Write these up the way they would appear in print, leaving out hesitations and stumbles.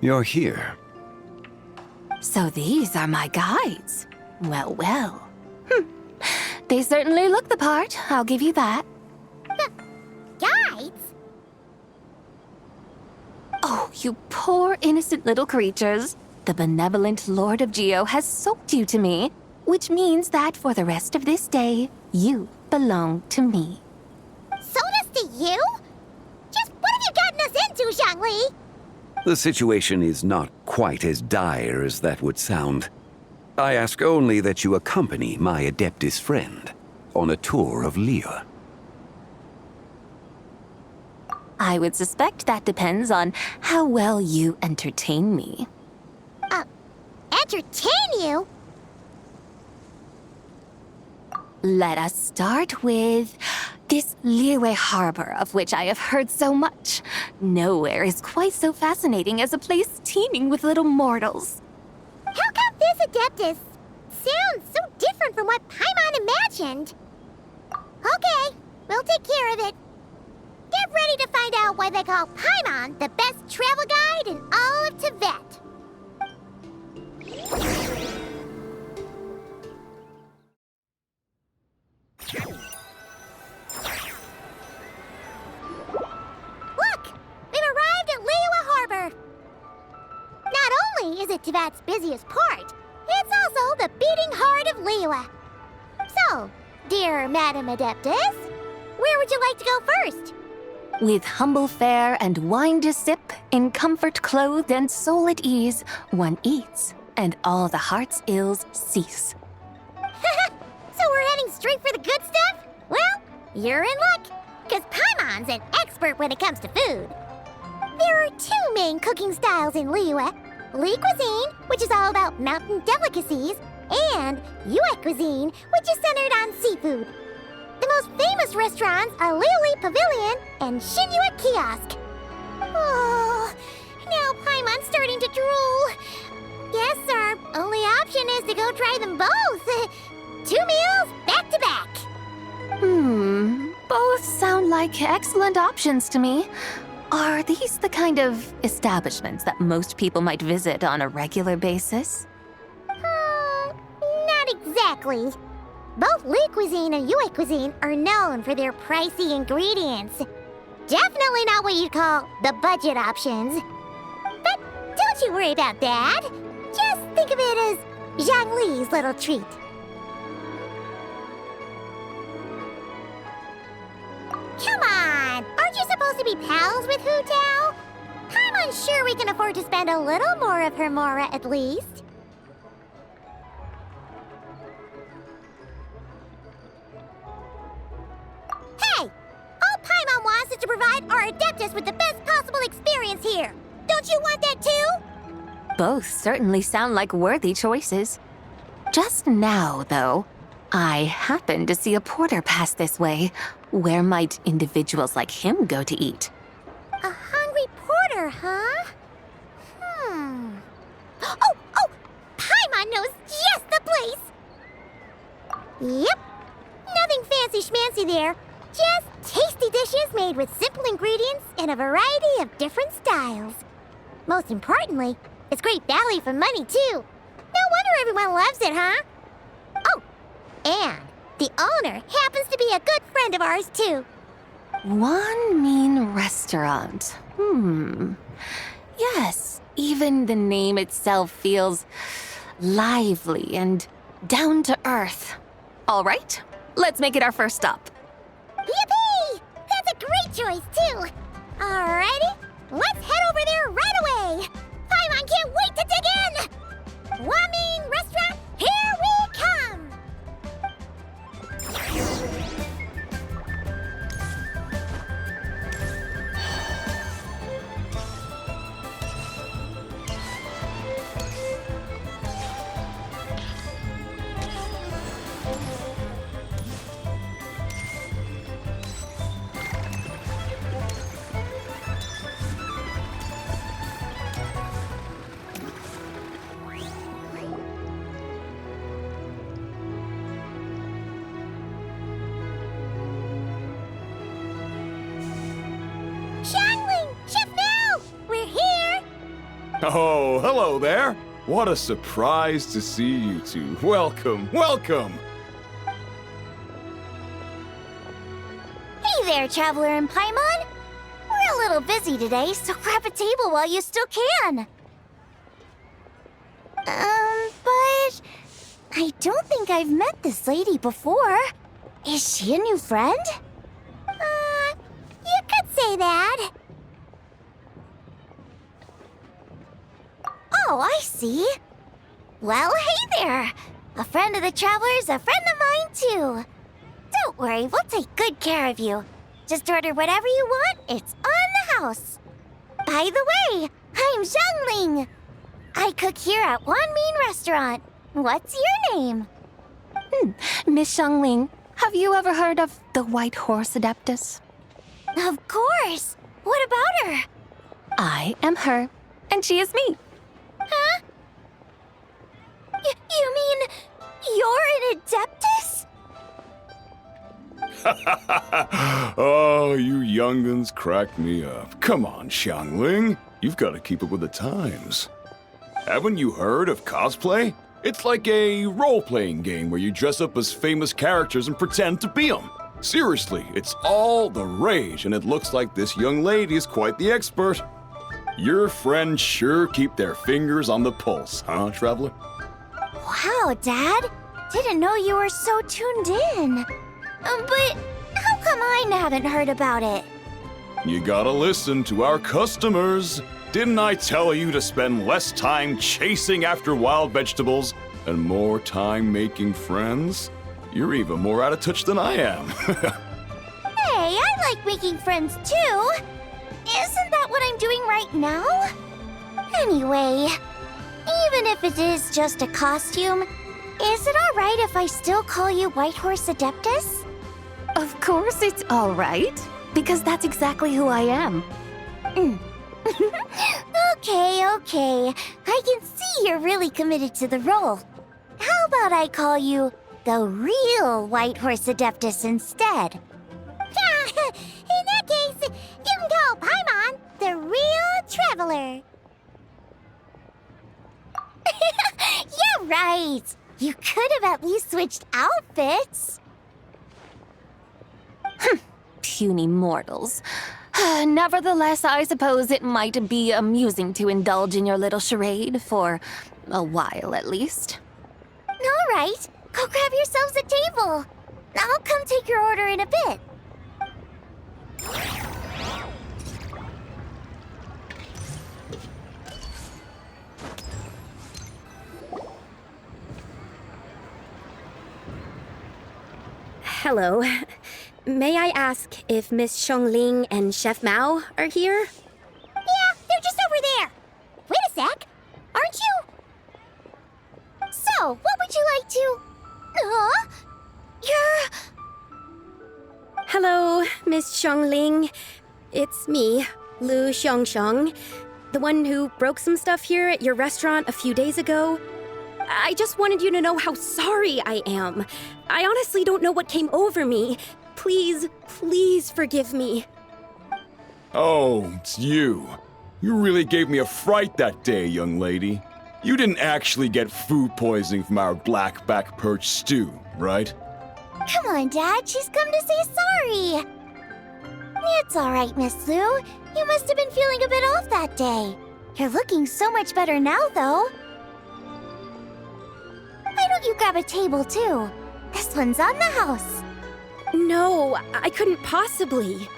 You're here. So these are my guides. Well, well. They certainly look the part, I'll give you that. Guides? Oh, you poor innocent little creatures. The benevolent Lord of Geo has sold you to me, which means that for the rest of this day, you belong to me. Sold us to you? Just what have you gotten us into, Zhongli? The situation is not quite as dire as that would sound. I ask only that you accompany my Adeptus friend on a tour of Liyue. I would suspect that depends on how well you entertain me. Entertain you? Let us start with this Liyue harbor of which I have heard so much. Nowhere is quite so fascinating as a place teeming with little mortals. How come this Adeptus sounds so different from what Paimon imagined? Okay, we'll take care of it. Get ready to find out why they call Paimon the best travel guide in all of Tibet. Look! We've arrived at Liyue Harbor. Not only is it Tibet's busiest port, it's also the beating heart of Liyue. So, dear Madam Adeptus, where would you like to go first? With humble fare and wine to sip, in comfort clothed and soul at ease, one eats, and all the heart's ills cease. So we're heading straight for the good stuff? Well, you're in luck, because Paimon's an expert when it comes to food. There are two main cooking styles in Liyue. Li cuisine, which is all about mountain delicacies, and Yue cuisine, which is centered on seafood. The most famous restaurants are Liyue Pavilion and Xinyue Kiosk. Oh, now Paimon's starting to drool. Guess our only option is to go try them both. 2 meals back to back. Both sound like excellent options to me. Are these the kind of establishments that most people might visit on a regular basis? Not exactly. Both Li cuisine and Yue cuisine are known for their pricey ingredients. Definitely not what you'd call the budget options. But don't you worry about that. Just think of it as Zhongli's little treat. Come on! Aren't you supposed to be pals with Hu Tao? I'm unsure we can afford to spend a little more of her mora at least. Hey! All Paimon wants is to provide our Adeptus with the best possible experience here. Don't you want that too? Both certainly sound like worthy choices. Just now, though, I happened to see a porter pass this way. Where might individuals like him go to eat? A hungry porter, huh? Oh! Paimon knows just the place! Yep. Nothing fancy schmancy there. Just tasty dishes made with simple ingredients in a variety of different styles. Most importantly, it's great value for money, too. No wonder everyone loves it, huh? Oh, and the owner happens to be a good friend of ours, too. One mean restaurant. Yes, even the name itself feels lively and down to earth. All right, let's make it our first stop. Yippee! That's a great choice, too. Alrighty, let's head over there right away. Paimon can't wait to dig in. Wamin Restaurant, here we come. Oh, hello there. What a surprise to see you two. Welcome, welcome. Hey there, Traveler and Paimon. We're a little busy today, so grab a table while you still can. But I don't think I've met this lady before. Is she a new friend? You could say that. Oh, I see. Well, hey there. A friend of the Traveler's a friend of mine, too. Don't worry, we'll take good care of you. Just order whatever you want, it's on the house. By the way, I'm Zhangling. I cook here at Wanmin Restaurant. What's your name? Miss Xiangling, have you ever heard of the White Horse Adeptus? Of course. What about her? I am her, and she is me. Huh? You mean you're an Adeptus? Oh, you young'uns crack me up. Come on, Xiangling. You've got to keep up with the times. Haven't you heard of cosplay? It's like a role-playing game where you dress up as famous characters and pretend to be them. Seriously, it's all the rage, and it looks like this young lady is quite the expert. Your friends sure keep their fingers on the pulse, huh, Traveler? Wow, Dad. Didn't know you were so tuned in. But how come I haven't heard about it? You gotta listen to our customers. Didn't I tell you to spend less time chasing after wild vegetables and more time making friends? You're even more out of touch than I am. Hey, I like making friends too. Isn't that what I'm doing right now? Anyway, even if it is just a costume, is it alright if I still call you White Horse Adeptus? Of course it's all right, because that's exactly who I am. Okay. I can see you're really committed to the role. How about I call you the real White Horse Adeptus instead? In that case, you can call Paimon the real Traveler. Yeah, right. You could have at least switched outfits. Puny mortals. Nevertheless, I suppose it might be amusing to indulge in your little charade for a while at least. All right, go grab yourselves a table. I'll come take your order in a bit. Hello. May I ask if Miss Xiangling and Chef Mao are here? Yeah, they're just over there. Wait a sec. Aren't you? So, what would you like to... Huh? You're... Hello, Miss Xiangling. It's me, Lu Xiangxiang, the one who broke some stuff here at your restaurant a few days ago. I just wanted you to know how sorry I am. I honestly don't know what came over me. Please forgive me. Oh, it's you. You really gave me a fright that day, young lady. You didn't actually get food poisoning from our black-back perch stew, right? Come on, Dad. She's come to say sorry. It's all right, Miss Lu. You must have been feeling a bit off that day. You're looking so much better now, though. Why don't you grab a table, too? This one's on the house. No, I couldn't possibly.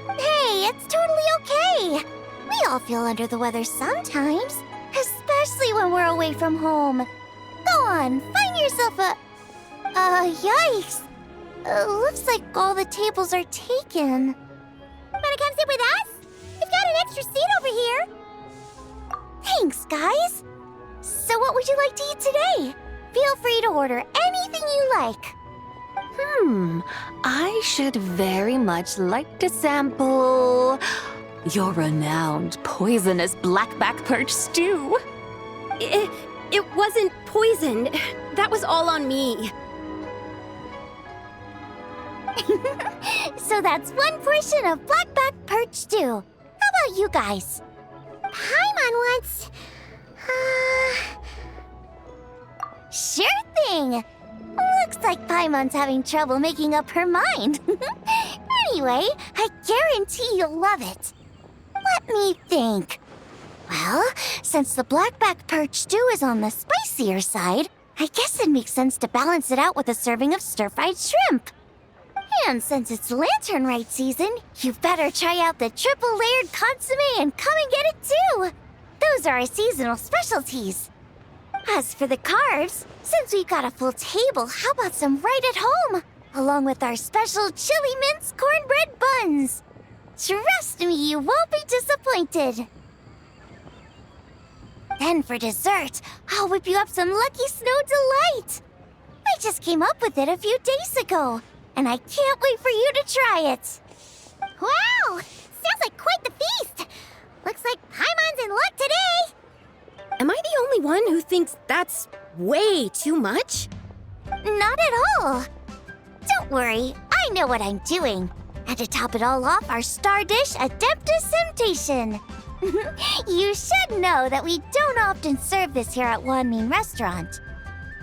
Hey, it's totally okay. We all feel under the weather sometimes, especially when we're away from home. Go on, find yourself a... yikes. Looks like all the tables are taken. Wanna come sit with us? We've got an extra seat over here. Thanks, guys. So what would you like to eat today? Feel free to order anything you like. I should very much like to sample your renowned poisonous blackback perch stew. It wasn't poisoned. That was all on me. So that's one portion of blackback perch stew. How about you guys? Paimon wants Paimon's having trouble making up her mind. Anyway, I guarantee you'll love it. Let me think. Well, since the blackback perch stew is on the spicier side, I guess it makes sense to balance it out with a serving of stir-fried shrimp. And since it's Lantern Rite season, you better try out the triple-layered consomme and come and get it too! Those are our seasonal specialties. As for the carbs, since we've got a full table, how about some right at home? Along with our special chili mince cornbread buns. Trust me, you won't be disappointed. Then for dessert, I'll whip you up some Lucky Snow Delight. I just came up with it a few days ago, and I can't wait for you to try it. Wow! Sounds like quite the feast! Looks like Paimon's in luck today! Am I the only one who thinks that's way too much? Not at all. Don't worry, I know what I'm doing. And to top it all off, our star dish, Adeptus Temptation. You should know that we don't often serve this here at Wanmin Restaurant.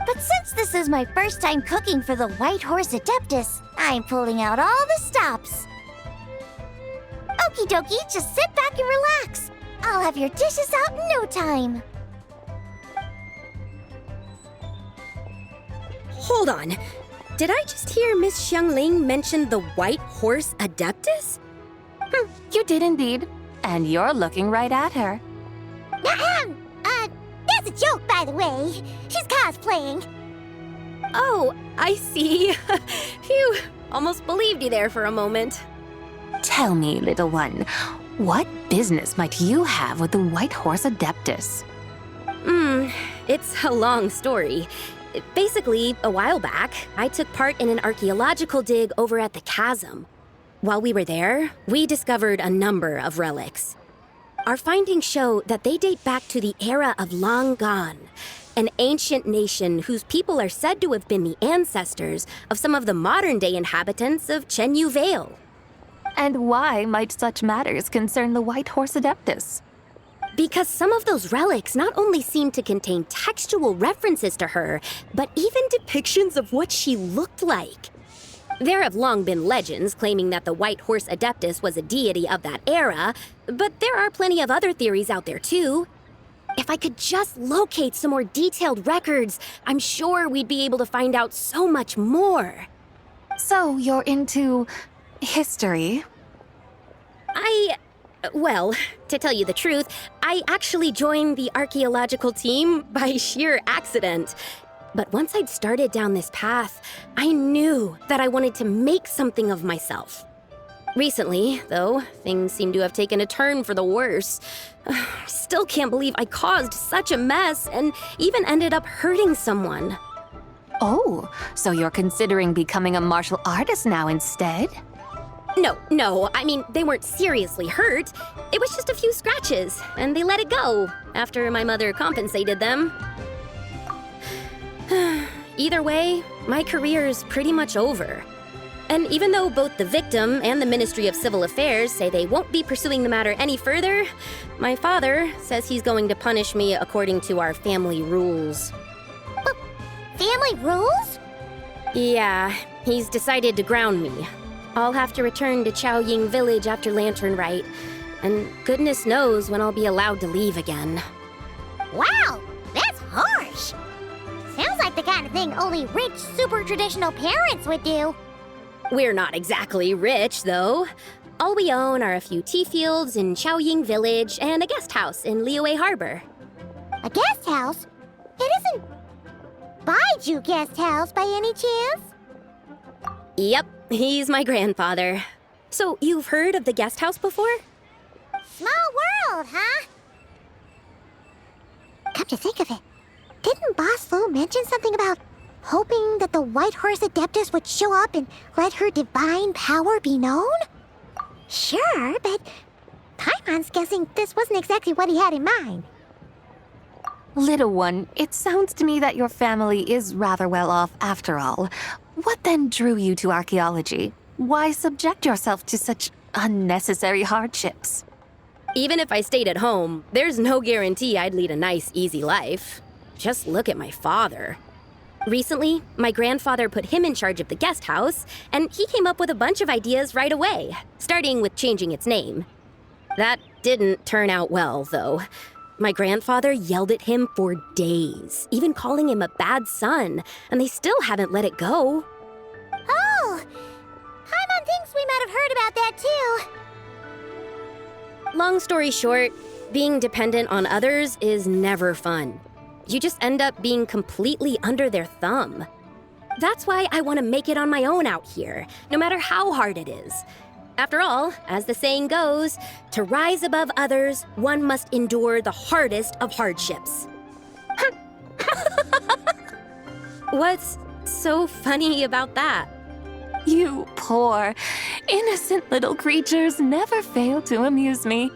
But since this is my first time cooking for the White Horse Adeptus, I'm pulling out all the stops. Okie dokie, just sit back and relax. I'll have your dishes out in no time. Hold on. Did I just hear Miss Xiangling mention the White Horse Adeptus? You did indeed. And you're looking right at her. That's a joke, by the way. She's cosplaying. Oh, I see. Phew, almost believed you there for a moment. Tell me, little one, what business might you have with the White Horse Adeptus? It's a long story. Basically, a while back, I took part in an archaeological dig over at the chasm. While we were there, we discovered a number of relics. Our findings show that they date back to the era of Long Gone, an ancient nation whose people are said to have been the ancestors of some of the modern-day inhabitants of Chenyu Vale. And why might such matters concern the White Horse Adeptus? Because some of those relics not only seem to contain textual references to her, but even depictions of what she looked like. There have long been legends claiming that the White Horse Adeptus was a deity of that era, but there are plenty of other theories out there too. If I could just locate some more detailed records, I'm sure we'd be able to find out so much more. So you're into history? Well, to tell you the truth, I actually joined the archaeological team by sheer accident. But once I'd started down this path, I knew that I wanted to make something of myself. Recently, though, things seem to have taken a turn for the worse. I still can't believe I caused such a mess and even ended up hurting someone. Oh, so you're considering becoming a martial artist now instead? No, I mean, they weren't seriously hurt. It was just a few scratches, and they let it go after my mother compensated them. Either way, my career's pretty much over. And even though both the victim and the Ministry of Civil Affairs say they won't be pursuing the matter any further, my father says he's going to punish me according to our family rules. Family rules? Yeah, he's decided to ground me. I'll have to return to Chaoying Village after Lantern Rite, and goodness knows when I'll be allowed to leave again. Wow, that's harsh. Sounds like the kind of thing only rich, super traditional parents would do. We're not exactly rich, though. All we own are a few tea fields in Chaoying Village and a guest house in Liyue Harbor. A guest house? It isn't Baiju Guest House by any chance? Yep, he's my grandfather. So you've heard of the guest house before? Small world, huh? Come to think of it, didn't Boss Lu mention something about hoping that the White Horse Adeptus would show up and let her divine power be known? Sure, but Paimon's guessing this wasn't exactly what he had in mind. Little one, it sounds to me that your family is rather well off after all. What then drew you to archaeology? Why subject yourself to such unnecessary hardships? Even if I stayed at home, there's no guarantee I'd lead a nice, easy life. Just look at my father. Recently, my grandfather put him in charge of the guest house, and he came up with a bunch of ideas right away, starting with changing its name. That didn't turn out well, though. My grandfather yelled at him for days, even calling him a bad son, and they still haven't let it go. Oh! Paimon thinks we might have heard about that too. Long story short, being dependent on others is never fun. You just end up being completely under their thumb. That's why I want to make it on my own out here, no matter how hard it is. After all, as the saying goes, to rise above others, one must endure the hardest of hardships. What's so funny about that? You poor, innocent little creatures never fail to amuse me.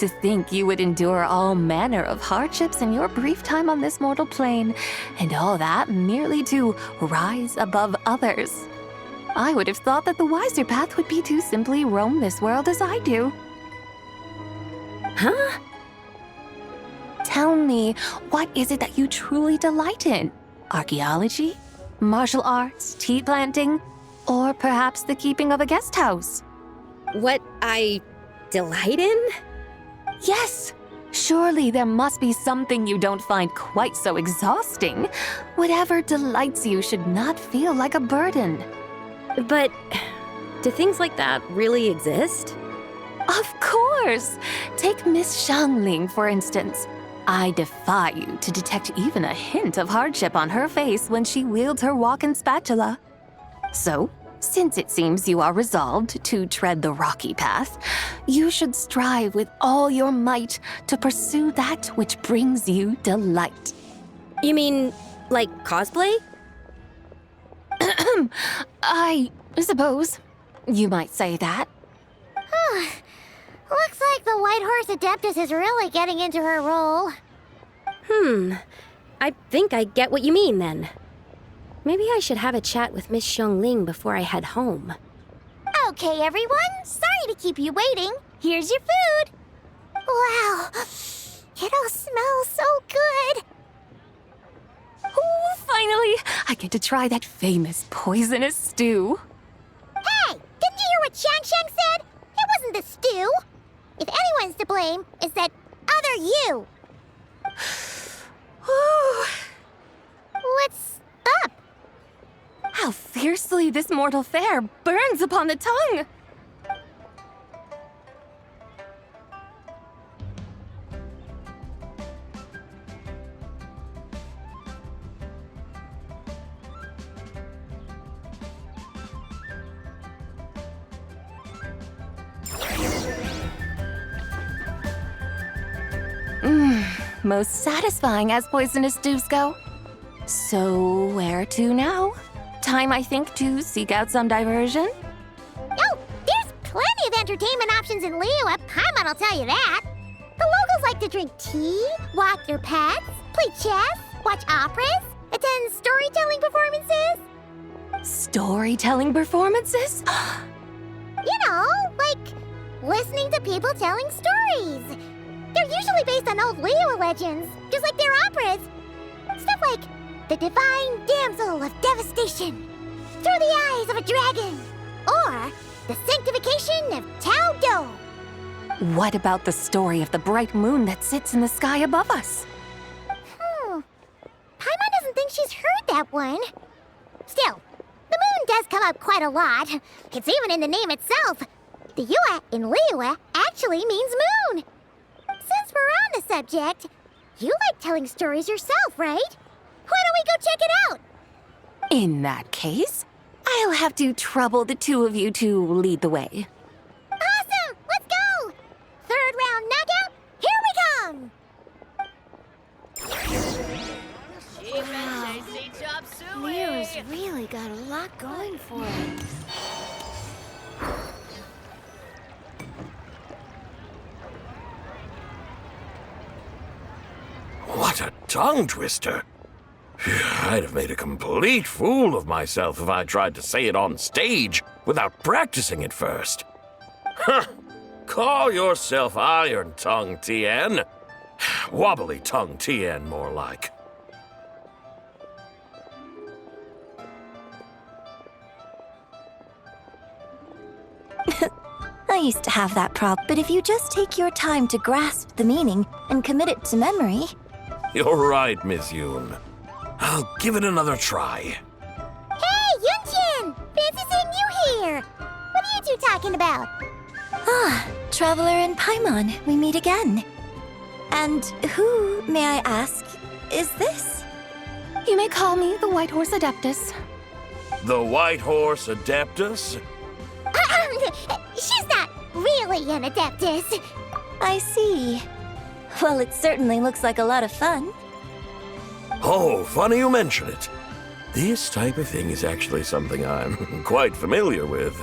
To think you would endure all manner of hardships in your brief time on this mortal plane, and all that merely to rise above others. I would have thought that the wiser path would be to simply roam this world as I do. Huh? Tell me, what is it that you truly delight in? Archaeology? Martial arts? Tea planting? Or perhaps the keeping of a guest house? What I delight in? Yes! Surely there must be something you don't find quite so exhausting. Whatever delights you should not feel like a burden. But do things like that really exist? Of course! Take Miss Xiangling, for instance. I defy you to detect even a hint of hardship on her face when she wields her walking spatula. So, since it seems you are resolved to tread the rocky path, you should strive with all your might to pursue that which brings you delight. You mean, like cosplay? I suppose you might say that. Looks like the White Horse Adeptus is really getting into her role. I think I get what you mean then. Maybe I should have a chat with Miss Xiangling before I head home. Okay, everyone. Sorry to keep you waiting. Here's your food. Wow. It all smells so good. Oh, finally! I get to try that famous poisonous stew. Hey, didn't you hear what Shang said? It wasn't the stew. If anyone's to blame, it's that other you. What's up? How fiercely this mortal fare burns upon the tongue! Most satisfying as poisonous stews go. So, where to now? Time, I think, to seek out some diversion? Oh, there's plenty of entertainment options in Liyue. Paimon will tell you that. The locals like to drink tea, walk their pets, play chess, watch operas, attend storytelling performances. Storytelling performances? You know, like listening to people telling stories. They're usually based on old Liyue legends, just like their operas. Stuff like The Divine Damsel of Devastation, Through the Eyes of a Dragon, or The Sanctification of Tao Do. What about the story of the bright moon that sits in the sky above us? Paimon doesn't think she's heard that one. Still, the moon does come up quite a lot. It's even in the name itself. The Yue in Liyue actually means moon. Since we're on the subject, you like telling stories yourself, right? Why don't we go check it out? In that case, I'll have to trouble the two of you to lead the way. Awesome! Let's go! Third round knockout, here we come! Leo's really got a lot going for him. What a tongue twister! I'd have made a complete fool of myself if I tried to say it on stage without practicing it first. Huh! Call yourself Iron Tongue, Tien. Wobbly Tongue, Tien, more like. I used to have that problem, but if you just take your time to grasp the meaning and commit it to memory... You're right, Miss Yoon. I'll give it another try. Hey, Yunchin! Fancy seeing you here! What are you two talking about? Ah, Traveler and Paimon, we meet again. And who, may I ask, is this? You may call me the White Horse Adeptus. The White Horse Adeptus? She's not really an Adeptus. I see. Well, it certainly looks like a lot of fun. Oh, funny you mention it. This type of thing is actually something I'm quite familiar with.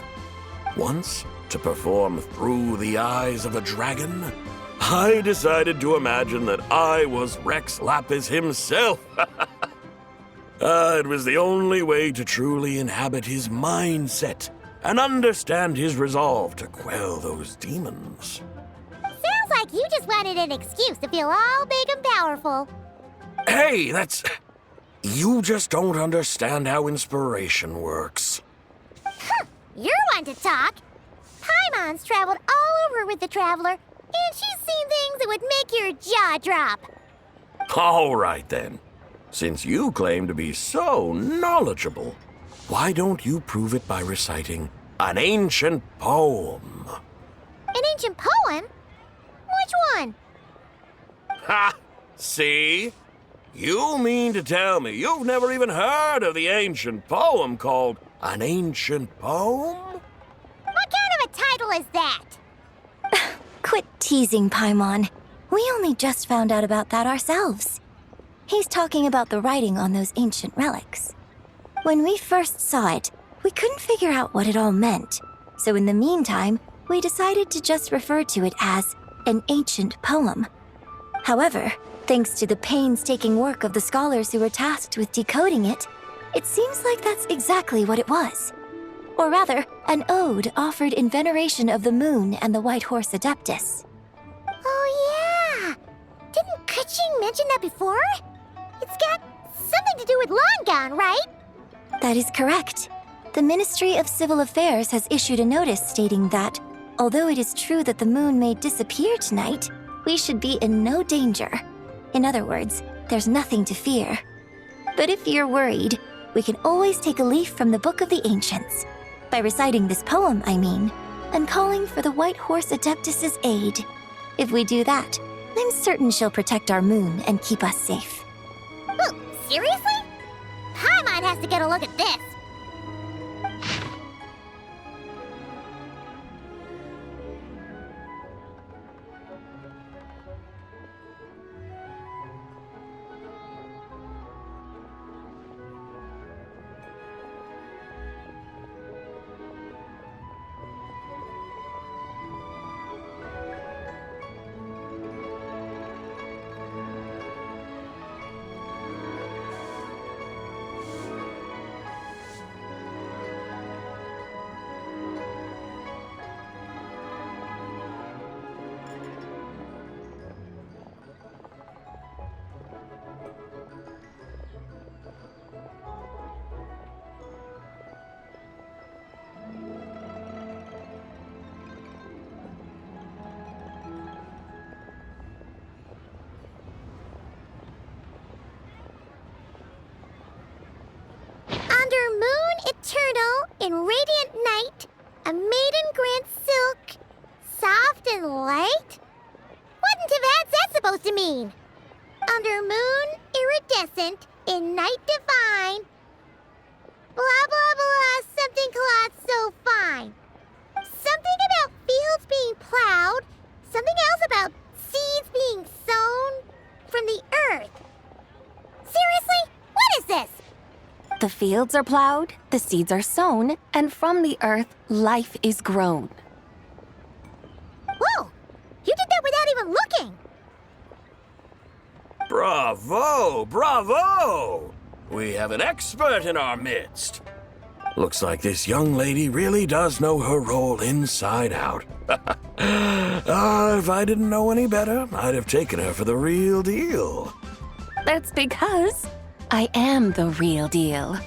Once, to perform through the eyes of a dragon, I decided to imagine that I was Rex Lapis himself. It was the only way to truly inhabit his mindset and understand his resolve to quell those demons. Sounds like you just wanted an excuse to feel all big and powerful. Hey, that's... You just don't understand how inspiration works. You're one to talk. Paimon's traveled all over with the Traveler, and she's seen things that would make your jaw drop. All right, then. Since you claim to be so knowledgeable, why don't you prove it by reciting an ancient poem? An ancient poem? Which one? Ha! See? You mean to tell me you've never even heard of the ancient poem called An Ancient Poem? What kind of a title is that? Quit teasing, Paimon. We only just found out about that ourselves. He's talking about the writing on those ancient relics. When we first saw it, we couldn't figure out what it all meant. So in the meantime, we decided to just refer to it as an ancient poem. However, thanks to the painstaking work of the scholars who were tasked with decoding it, it seems like that's exactly what it was. Or rather, an ode offered in veneration of the moon and the White Horse Adeptus. Oh, yeah! Didn't Kuching mention that before? It's got something to do with Longon, right? That is correct. The Ministry of Civil Affairs has issued a notice stating that, although it is true that the moon may disappear tonight, we should be in no danger. In other words, there's nothing to fear. But if you're worried, we can always take a leaf from the Book of the Ancients. By reciting this poem, I mean, and calling for the White Horse Adeptus's aid. If we do that, I'm certain she'll protect our moon and keep us safe. Oh, seriously? Paimon has to get a look at this. Under moon eternal, in radiant night, a maiden grants silk, soft and light? What in Tibet's that supposed to mean? Under moon iridescent, in night divine, blah blah blah, something cloth so fine. Something about fields being plowed, something else about seeds being sown from the earth. Seriously? What is this? The fields are plowed, the seeds are sown, and from the earth, life is grown. Whoa! You did that without even looking! Bravo! Bravo! We have an expert in our midst. Looks like this young lady really does know her role inside out. If I didn't know any better, I'd have taken her for the real deal. That's because I am the real deal.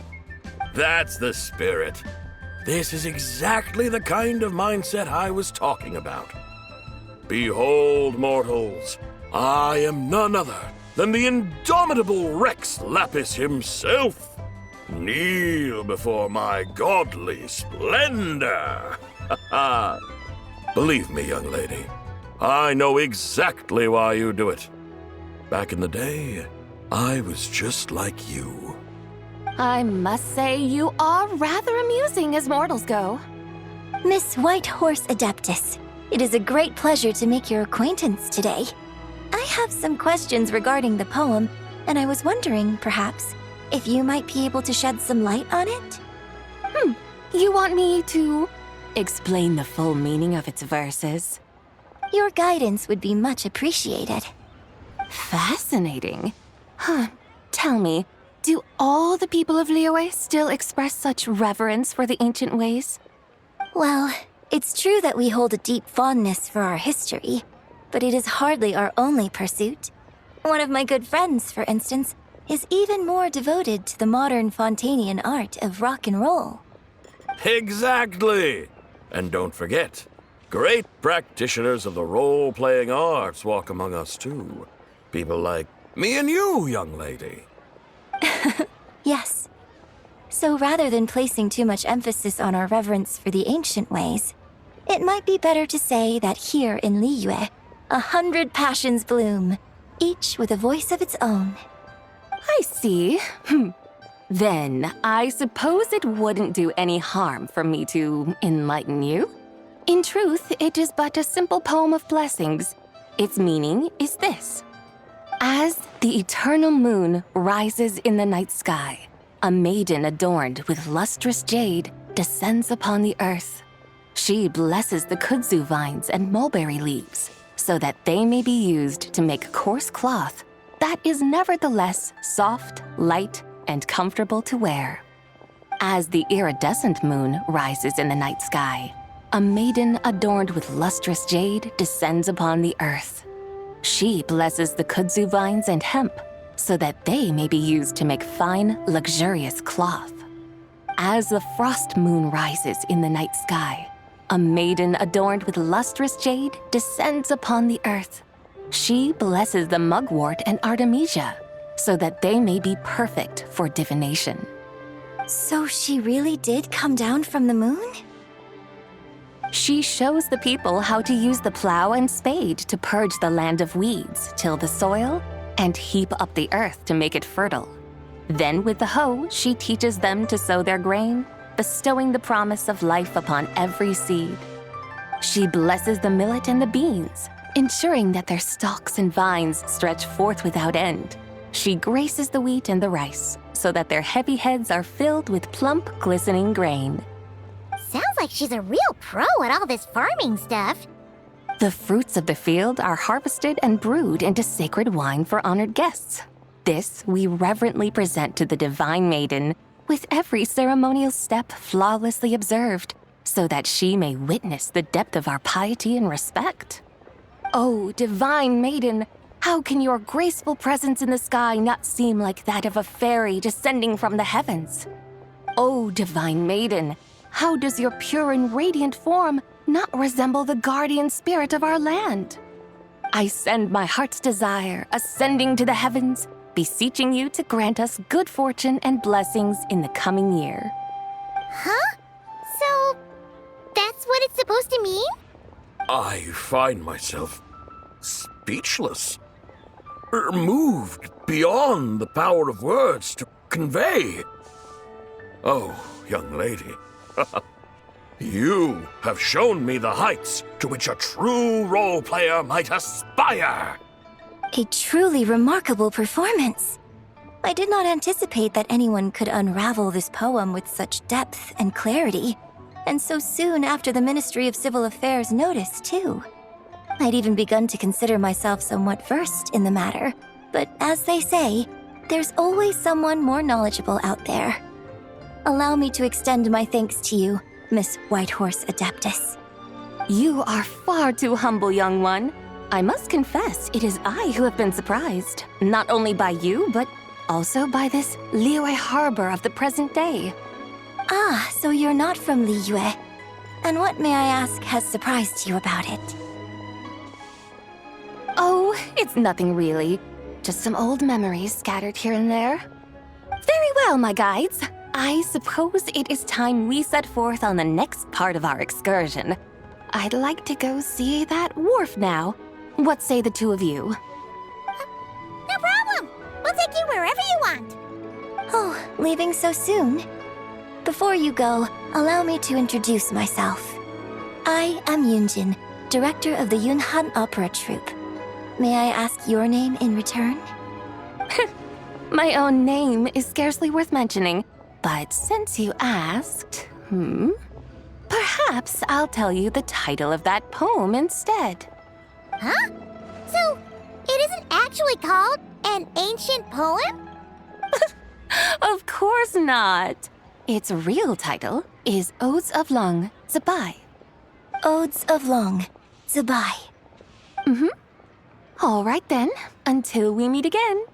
That's the spirit. This is exactly the kind of mindset I was talking about. Behold, mortals, I am none other than the indomitable Rex Lapis himself. Kneel before my godly splendor. Believe me, young lady, I know exactly why you do it. Back in the day, I was just like you. I must say you are rather amusing as mortals go. Miss Whitehorse Adeptus, it is a great pleasure to make your acquaintance today. I have some questions regarding the poem, and I was wondering, perhaps, if you might be able to shed some light on it? You want me to explain the full meaning of its verses? Your guidance would be much appreciated. Fascinating. Tell me, do all the people of Liyue still express such reverence for the ancient ways? Well, it's true that we hold a deep fondness for our history, but it is hardly our only pursuit. One of my good friends, for instance, is even more devoted to the modern Fontanian art of rock and roll. Exactly! And don't forget, great practitioners of the role-playing arts walk among us too. People like me and you, young lady. Yes. So rather than placing too much emphasis on our reverence for the ancient ways, it might be better to say that here in Liyue, 100 passions bloom, each with a voice of its own. I see. Then I suppose it wouldn't do any harm for me to enlighten you. In truth, it is but a simple poem of blessings. Its meaning is this. As the eternal moon rises in the night sky, a maiden adorned with lustrous jade descends upon the earth. She blesses the kudzu vines and mulberry leaves so that they may be used to make coarse cloth that is nevertheless soft, light, and comfortable to wear. As the iridescent moon rises in the night sky, a maiden adorned with lustrous jade descends upon the earth. She blesses the kudzu vines and hemp so that they may be used to make fine, luxurious cloth. As the frost moon rises in the night sky, a maiden adorned with lustrous jade descends upon the earth. She blesses the mugwort and artemisia so that they may be perfect for divination. So she really did come down from the moon? She shows the people how to use the plow and spade to purge the land of weeds, till the soil, and heap up the earth to make it fertile. Then with the hoe, she teaches them to sow their grain, bestowing the promise of life upon every seed. She blesses the millet and the beans, ensuring that their stalks and vines stretch forth without end. She graces the wheat and the rice, so that their heavy heads are filled with plump, glistening grain. Sounds like she's a real pro at all this farming stuff. The fruits of the field are harvested and brewed into sacred wine for honored guests. This we reverently present to the divine maiden, with every ceremonial step flawlessly observed, so that she may witness the depth of our piety and respect. Oh, divine maiden, how can your graceful presence in the sky not seem like that of a fairy descending from the heavens? Oh, divine maiden, how does your pure and radiant form not resemble the guardian spirit of our land? I send my heart's desire, ascending to the heavens, beseeching you to grant us good fortune and blessings in the coming year. Huh? So, that's what it's supposed to mean? I find myself speechless, moved beyond the power of words to convey. Oh, young lady, you have shown me the heights to which a true role player might aspire. A truly remarkable performance. I did not anticipate that anyone could unravel this poem with such depth and clarity, and so soon after the Ministry of Civil Affairs notice, too. I'd even begun to consider myself somewhat versed in the matter, but as they say, there's always someone more knowledgeable out there. Allow me to extend my thanks to you, Miss Whitehorse Adeptus. You are far too humble, young one. I must confess, it is I who have been surprised, not only by you, but also by this Liyue harbor of the present day. Ah, so you're not from Liyue. And what, may I ask, has surprised you about it? Oh, it's nothing really. Just some old memories scattered here and there. Very well, my guides. I suppose it is time we set forth on the next part of our excursion. I'd like to go see that wharf now. What say the two of you? No problem. We'll take you wherever you want. Oh, leaving so soon? Before you go, allow me to introduce myself. I am Yunjin, director of the Yunhan Opera Troupe. May I ask your name in return? My own name is scarcely worth mentioning, but since you asked, perhaps I'll tell you the title of that poem instead. Huh? So, it isn't actually called an ancient poem? Of course not. Its real title is Odes of Long Zabai. Odes of Long Zabai. All right then, until we meet again.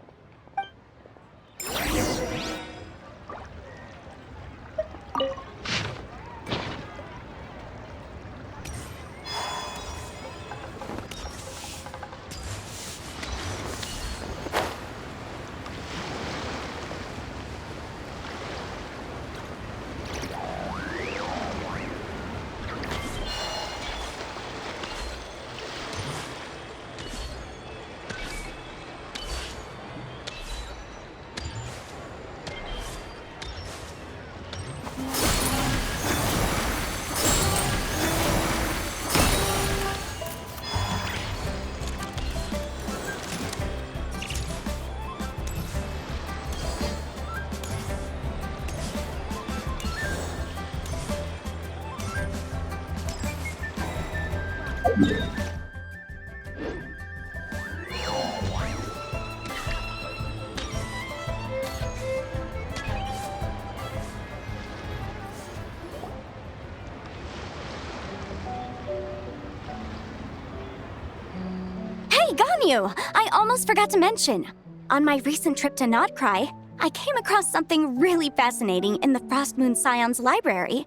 Hey, Ganyu! I almost forgot to mention. On my recent trip to Notcry, I came across something really fascinating in the Frost Moon Scion's library.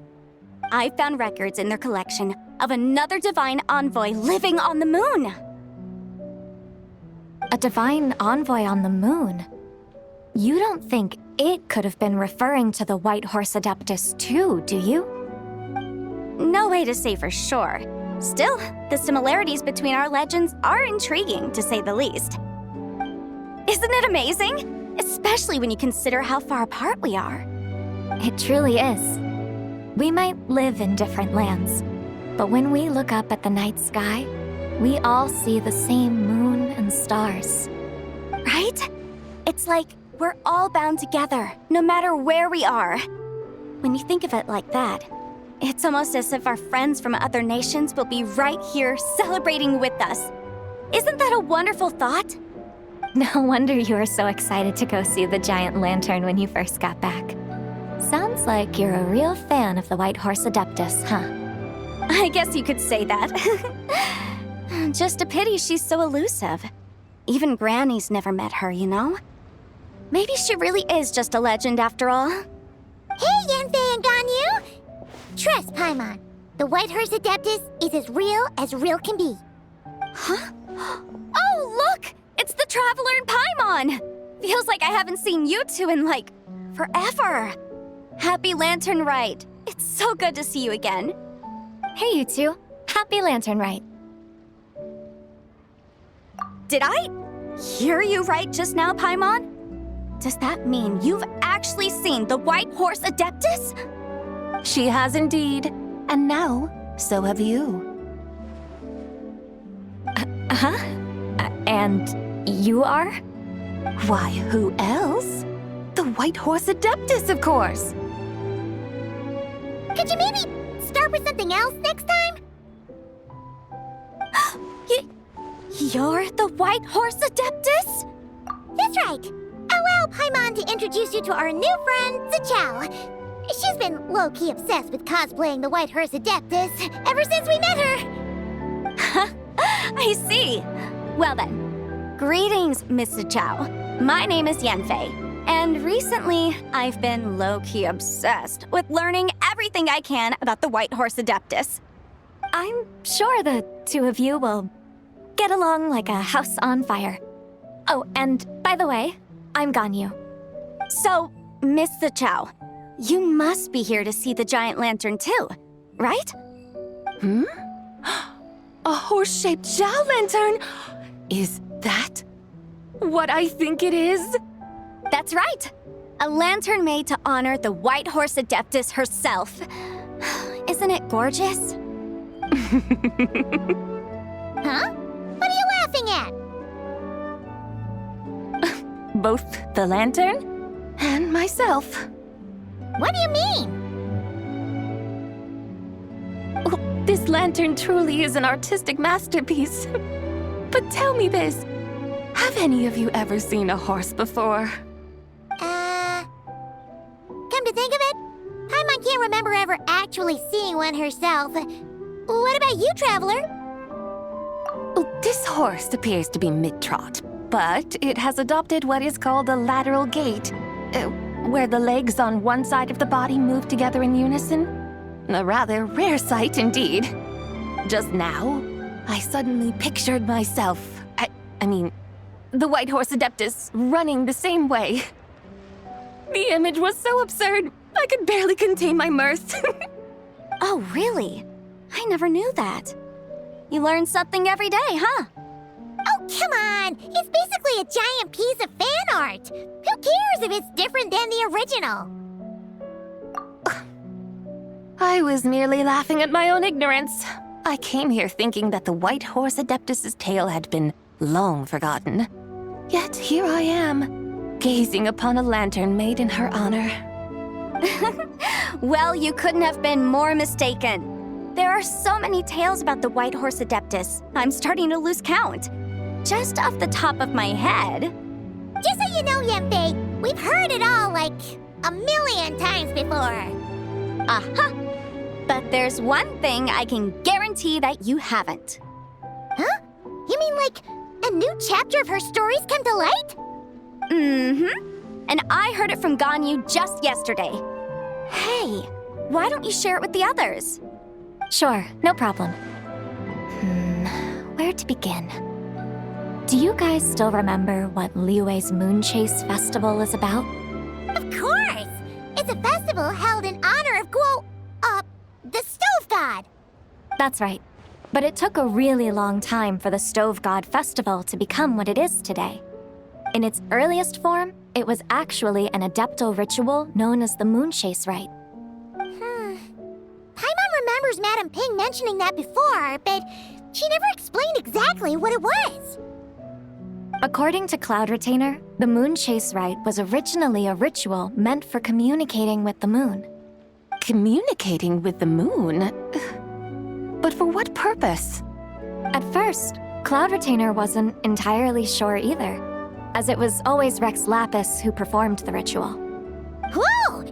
I found records in their collection of another divine envoy living on the moon. A divine envoy on the moon? You don't think it could have been referring to the White Horse Adeptus too, do you? No way to say for sure. Still, the similarities between our legends are intriguing, to say the least. Isn't it amazing? Especially when you consider how far apart we are. It truly is. We might live in different lands, but when we look up at the night sky, we all see the same moon and stars. Right? It's like we're all bound together, no matter where we are. When you think of it like that, it's almost as if our friends from other nations will be right here celebrating with us. Isn't that a wonderful thought? No wonder you were so excited to go see the giant lantern when you first got back. Sounds like you're a real fan of the White Horse Adeptus, huh? I guess you could say that. Just a pity she's so elusive. Even Granny's never met her, you know? Maybe she really is just a legend after all. Hey, Yanfei and Ganyu! Trust, Paimon. The White Horse Adeptus is as real can be. Huh? Oh, look! It's the Traveler and Paimon! Feels like I haven't seen you two in, like, forever. Happy Lantern Rite. It's so good to see you again. Hey, you two. Happy Lantern Rite. Did I hear you right just now, Paimon? Does that mean you've actually seen the White Horse Adeptus? She has indeed. And now, so have you. And you are? Why, who else? The White Horse Adeptus, of course. Could you maybe start with something else next time? You're the White Horse Adeptus? That's right. Allow Paimon to introduce you to our new friend, Zichao. She's been low-key obsessed with cosplaying the White Horse Adeptus ever since we met her. I see. Well then, greetings, Miss Zichao. My name is Yanfei, and And recently, I've been low-key obsessed with learning everything I can about the White Horse Adeptus. I'm sure the two of you will get along like a house on fire. Oh, and by the way, I'm Ganyu. So, Miss Chow, you must be here to see the giant lantern too, right? A horse-shaped Zhao lantern? Is that what I think it is? That's right. A lantern made to honor the White Horse Adeptus herself. Isn't it gorgeous? Huh? What are you laughing at? Both the lantern and myself. What do you mean? Oh, this lantern truly is an artistic masterpiece. But tell me this, have any of you ever seen a horse before? Come to think of it, Paimon can't remember ever actually seeing one herself. What about you, Traveler? Oh, this horse appears to be mid-trot, but it has adopted what is called a lateral gait, where the legs on one side of the body move together in unison. A rather rare sight indeed. Just now, I suddenly pictured myself, I mean, the White Horse Adeptus running the same way. The image was so absurd, I could barely contain my mirth. Oh, really? I never knew that. You learn something every day, huh? Oh, come on! It's basically a giant piece of fan art! Who cares if it's different than the original? I was merely laughing at my own ignorance. I came here thinking that the White Horse Adeptus's tale had been long forgotten. Yet here I am, gazing upon a lantern made in her honor. Well, you couldn't have been more mistaken. There are so many tales about the White Horse Adeptus, I'm starting to lose count. Just off the top of my head... Just so you know, Yanfei, we've heard it all like a million times before. Aha! But there's one thing I can guarantee that you haven't. Huh? You mean like a new chapter of her stories come to light? Mm-hmm. And I heard it from Ganyu just yesterday. Hey, why don't you share it with the others? Sure, no problem. Where to begin? Do you guys still remember what Liyue's Moon Chase Festival is about? Of course! It's a festival held in honor of the Stove God! That's right. But it took a really long time for the Stove God Festival to become what it is today. In its earliest form, it was actually an adeptal ritual known as the Moon Chase Rite. Paimon remembers Madame Ping mentioning that before, but she never explained exactly what it was. According to Cloud Retainer, the Moon Chase Rite was originally a ritual meant for communicating with the moon. Communicating with the moon? But for what purpose? At first, Cloud Retainer wasn't entirely sure either, as it was always Rex Lapis who performed the ritual. Whoa!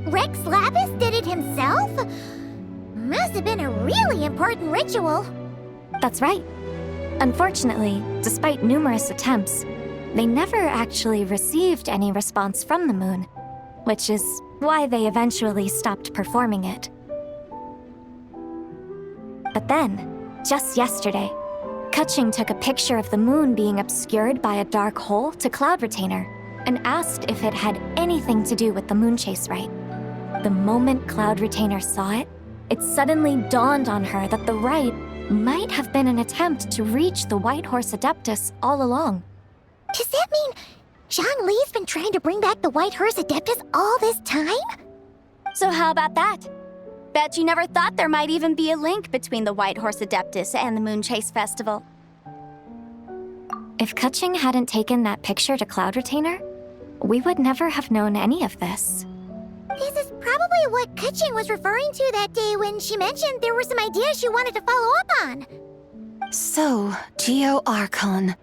Rex Lapis did it himself? Must have been a really important ritual. That's right. Unfortunately, despite numerous attempts, they never actually received any response from the moon, which is why they eventually stopped performing it. But then, just yesterday, Kaching took a picture of the moon being obscured by a dark hole to Cloud Retainer and asked if it had anything to do with the Moon Chase Rite. The moment Cloud Retainer saw it, it suddenly dawned on her that the rite might have been an attempt to reach the White Horse Adeptus all along. Does that mean Zhang Li's been trying to bring back the White Horse Adeptus all this time? So how about that? Bet you never thought there might even be a link between the White Horse Adeptus and the Moon Chase Festival. If Kaching hadn't taken that picture to Cloud Retainer, we would never have known any of this. This is probably what Kaching was referring to that day when she mentioned there were some ideas she wanted to follow up on. So, Geo Archon.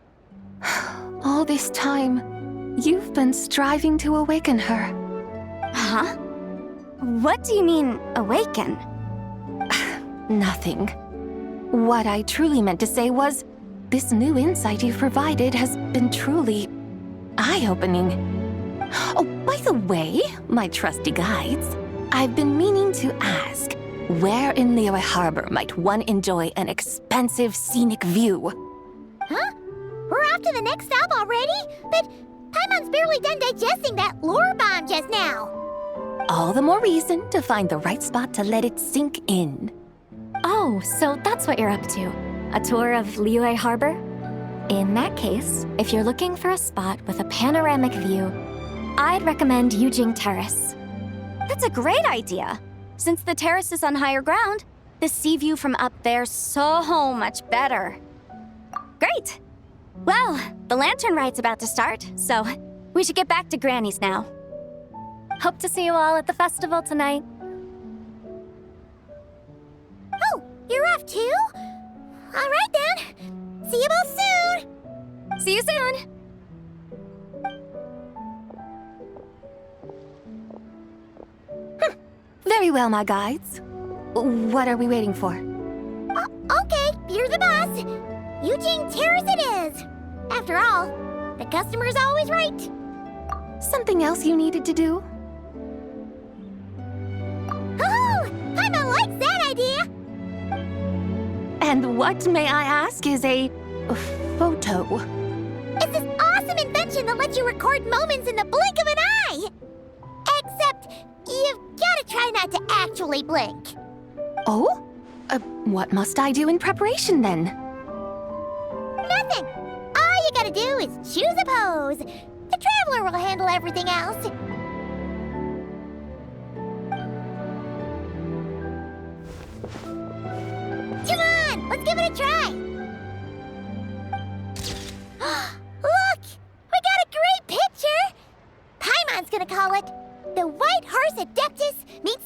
All this time, you've been striving to awaken her. Huh? What do you mean, awaken? Nothing. What I truly meant to say was, this new insight you've provided has been truly eye-opening. Oh, by the way, my trusty guides, I've been meaning to ask, where in Liyue Harbor might one enjoy an expansive scenic view? Huh? We're off to the next stop already? But Paimon's barely done digesting that lore bomb just now. All the more reason to find the right spot to let it sink in. Oh, so that's what you're up to. A tour of Liyue Harbor? In that case, if you're looking for a spot with a panoramic view, I'd recommend Yujing Terrace. That's a great idea. Since the terrace is on higher ground, the sea view from up there's so much better. Great! Well, the lantern ride's about to start, so we should get back to Granny's now. Hope to see you all at the festival tonight. Oh, you're off too? All right then. See you both soon. See you soon! Very well, my guides. What are we waiting for? Okay, you're the boss. Eugene Terrace it is. After all, the customer's always right. Something else you needed to do? Oh, Paimon likes that idea. And what, may I ask, is a photo? It's this awesome invention that lets you record moments in the blink of an eye. Except, you've gotta try not to actually blink. Oh? What must I do in preparation then? Nothing. All you gotta do is choose a pose. The Traveler will handle everything else. Come on, let's give it a try. Look, we got a great picture. Paimon's gonna call it The White Horse Adeptus Meets